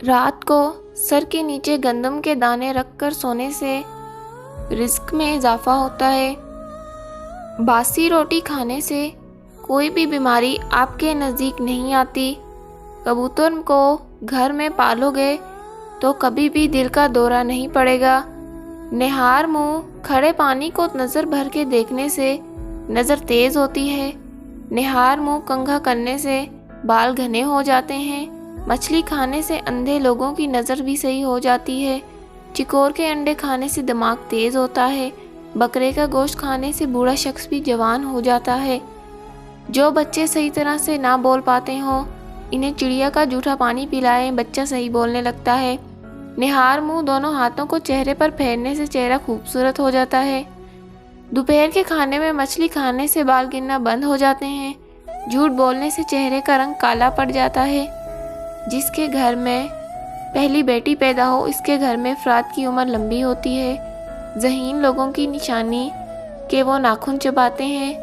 رات کو سر کے نیچے گندم کے دانے رکھ کر سونے سے رزق میں اضافہ ہوتا ہے۔ باسی روٹی کھانے سے کوئی بھی بیماری آپ کے نزدیک نہیں آتی۔ کبوتر کو گھر میں پالو گے تو کبھی بھی دل کا دورہ نہیں پڑے گا۔ نہار منہ کھڑے پانی کو نظر بھر کے دیکھنے سے نظر تیز ہوتی ہے۔ نہار منہ کنگھا کرنے سے بال گھنے ہو جاتے ہیں۔ مچھلی کھانے سے اندھے لوگوں کی نظر بھی صحیح ہو جاتی ہے۔ چکور کے انڈے کھانے سے دماغ تیز ہوتا ہے۔ بکرے کا گوشت کھانے سے بوڑھا شخص بھی جوان ہو جاتا ہے۔ جو بچے صحیح طرح سے نہ بول پاتے ہوں انہیں چڑیا کا جھوٹا پانی پلائیں، بچہ صحیح بولنے لگتا ہے۔ نہار منہ دونوں ہاتھوں کو چہرے پر پھیرنے سے چہرہ خوبصورت ہو جاتا ہے۔ دوپہر کے کھانے میں مچھلی کھانے سے بال گرنا بند ہو جاتے ہیں۔ جھوٹ بولنے سے چہرے کا رنگ کالا پڑ جاتا ہے۔ جس کے گھر میں پہلی بیٹی پیدا ہو اس کے گھر میں افراد کی عمر لمبی ہوتی ہے۔ ذہین لوگوں کی نشانی کہ وہ ناخن چباتے ہیں۔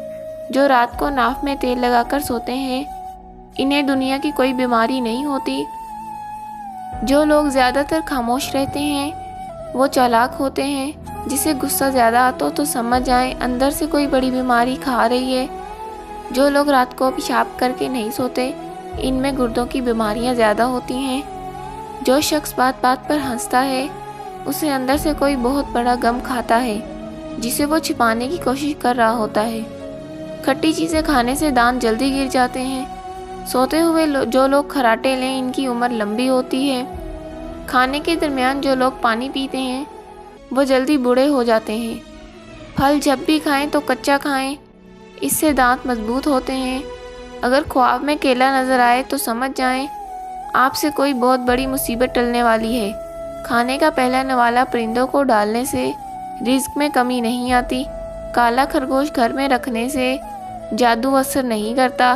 جو رات کو ناف میں تیل لگا کر سوتے ہیں انہیں دنیا کی کوئی بیماری نہیں ہوتی۔ جو لوگ زیادہ تر خاموش رہتے ہیں وہ چالاک ہوتے ہیں۔ جسے غصہ زیادہ آتا ہو تو سمجھ جائیں اندر سے کوئی بڑی بیماری کھا رہی ہے۔ جو لوگ رات کو پیشاب کر کے نہیں سوتے ان میں گردوں کی بیماریاں زیادہ ہوتی ہیں۔ جو شخص بات بات پر ہنستا ہے اسے اندر سے کوئی بہت بڑا غم کھاتا ہے جسے وہ چھپانے کی کوشش کر رہا ہوتا ہے۔ کھٹی چیزیں کھانے سے دانت جلدی گر جاتے ہیں۔ سوتے ہوئے جو لوگ کھراٹے لیں ان کی عمر لمبی ہوتی ہے۔ کھانے کے درمیان جو لوگ پانی پیتے ہیں وہ جلدی بوڑھے ہو جاتے ہیں۔ پھل جب بھی کھائیں تو کچا کھائیں، اس سے دانت مضبوط ہوتے ہیں۔ اگر خواب میں کیلا نظر آئے تو سمجھ جائیں آپ سے کوئی بہت بڑی مصیبت ٹلنے والی ہے۔ کھانے کا پہلا نوالا پرندوں کو ڈالنے سے رزق میں کمی نہیں آتی۔ کالا خرگوش گھر میں رکھنے سے جادو اثر نہیں کرتا۔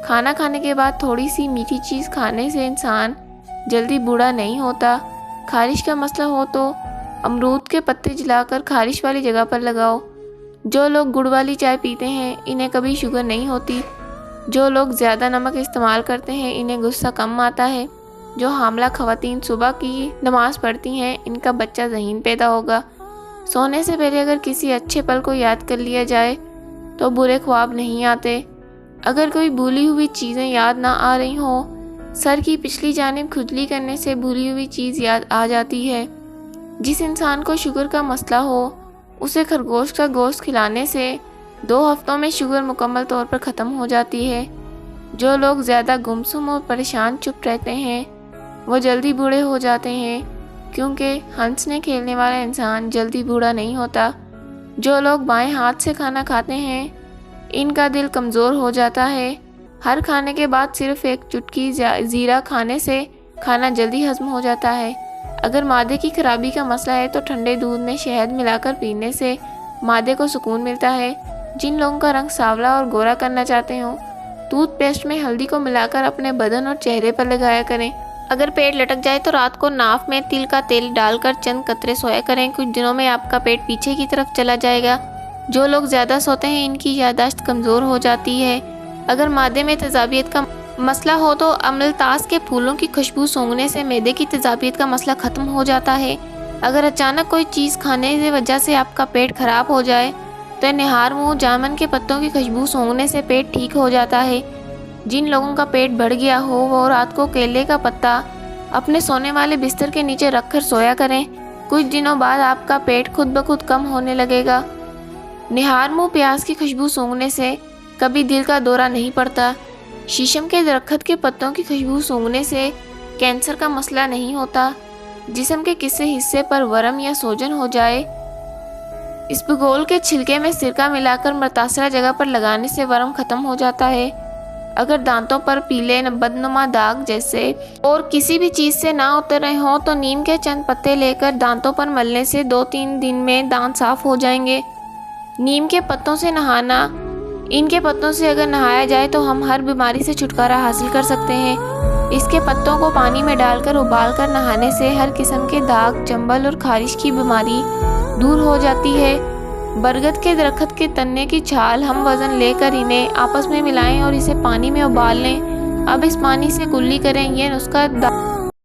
کھانا کھانے کے بعد تھوڑی سی میٹھی چیز کھانے سے انسان جلدی بوڑھا نہیں ہوتا۔ خارش کا مسئلہ ہو تو امرود کے پتے جلا کر خارش والی جگہ پر لگاؤ۔ جو لوگ گڑ والی چائے پیتے ہیں انہیں کبھی شوگر نہیں ہوتی۔ جو لوگ زیادہ نمک استعمال کرتے ہیں انہیں غصہ کم آتا ہے۔ جو حاملہ خواتین صبح کی نماز پڑھتی ہیں ان کا بچہ ذہین پیدا ہوگا۔ سونے سے پہلے اگر کسی اچھے پل کو یاد کر لیا جائے تو برے خواب نہیں آتے۔ اگر کوئی بھولی ہوئی چیزیں یاد نہ آ رہی ہوں سر کی پچھلی جانب کھجلی کرنے سے بھولی ہوئی چیز یاد آ جاتی ہے۔ جس انسان کو شوگر کا مسئلہ ہو اسے خرگوش کا گوشت کھلانے سے 2 ہفتوں میں شوگر مکمل طور پر ختم ہو جاتی ہے۔ جو لوگ زیادہ گمسم اور پریشان چپ رہتے ہیں وہ جلدی بوڑھے ہو جاتے ہیں کیونکہ ہنسنے کھیلنے والا انسان جلدی بوڑھا نہیں ہوتا۔ جو لوگ بائیں ہاتھ سے کھانا کھاتے ہیں ان کا دل کمزور ہو جاتا ہے۔ ہر کھانے کے بعد صرف 1 چٹکی زیرہ کھانے سے کھانا جلدی ہضم ہو جاتا ہے۔ اگر معدے کی خرابی کا مسئلہ ہے تو ٹھنڈے دودھ میں شہد ملا کر پینے سے معدے کو سکون ملتا ہے۔ جن لوگوں کا رنگ سانولا اور گورا کرنا چاہتے ہوں ٹوتھ پیسٹ میں ہلدی کو ملا کر اپنے بدن اور چہرے پر لگایا کریں۔ اگر پیٹ لٹک جائے تو رات کو ناف میں تل کا تیل ڈال کر چند قطرے سویا کریں۔ کچھ دنوں میں آپ کا پیٹ پیچھے کی طرف چلا جائے گا۔ جو لوگ زیادہ سوتے ہیں ان کی یادداشت کمزور ہو جاتی ہے۔ اگر معدے میں تیزابیت کا مسئلہ ہو تو املتاس کے پھولوں کی خوشبو سونگھنے سے معدے کی تیزابیت کا مسئلہ ختم ہو جاتا ہے۔ اگر اچانک کوئی چیز کھانے کی وجہ سے آپ کا پیٹ خراب ہو جائے تو نہار منہ جامن کے پتوں کی خوشبو سونگھنے سے پیٹ ٹھیک ہو جاتا ہے۔ جن لوگوں کا پیٹ بڑھ گیا ہو وہ رات کو کیلے کا پتا اپنے سونے والے بستر کے نیچے رکھ کر سویا کریں۔ کچھ دنوں بعد آپ کا پیٹ خود بخود کم ہونے لگے گا۔ نہار منہ پیاز کی خوشبو سونگھنے سے کبھی دل کا دورہ نہیں پڑتا۔ شیشم کے درخت کے پتوں کی خوشبو سونگھنے سے کینسر کا مسئلہ نہیں ہوتا۔ جسم کے کسی حصے پر ورم یا سوجن ہو جائے اسبگول کے چھلکے میں سرکہ ملا کر متاثرہ جگہ پر لگانے سے ورم ختم ہو جاتا ہے۔ اگر دانتوں پر پیلے بدنما داغ جیسے اور کسی بھی چیز سے نہ اتر رہے ہوں تو نیم کے چند پتے لے کر دانتوں پر ملنے سے 2-3 دن میں دانت صاف ہو جائیں گے۔ نیم کے پتوں سے نہانا، ان کے پتوں سے اگر نہایا جائے تو ہم ہر بیماری سے چھٹکارا حاصل کر سکتے ہیں۔ اس کے پتوں کو پانی میں ڈال کر ابال کر نہانے سے ہر قسم کے داغ، چنبل اور خارش کی بیماری دور ہو جاتی ہے۔ برگد کے درخت کے تنے کی چھال ہم وزن لے کر انہیں آپس میں ملائیں اور اسے پانی میں ابال لیں۔ اب اس پانی سے کلی کریں۔ یہ نسخہ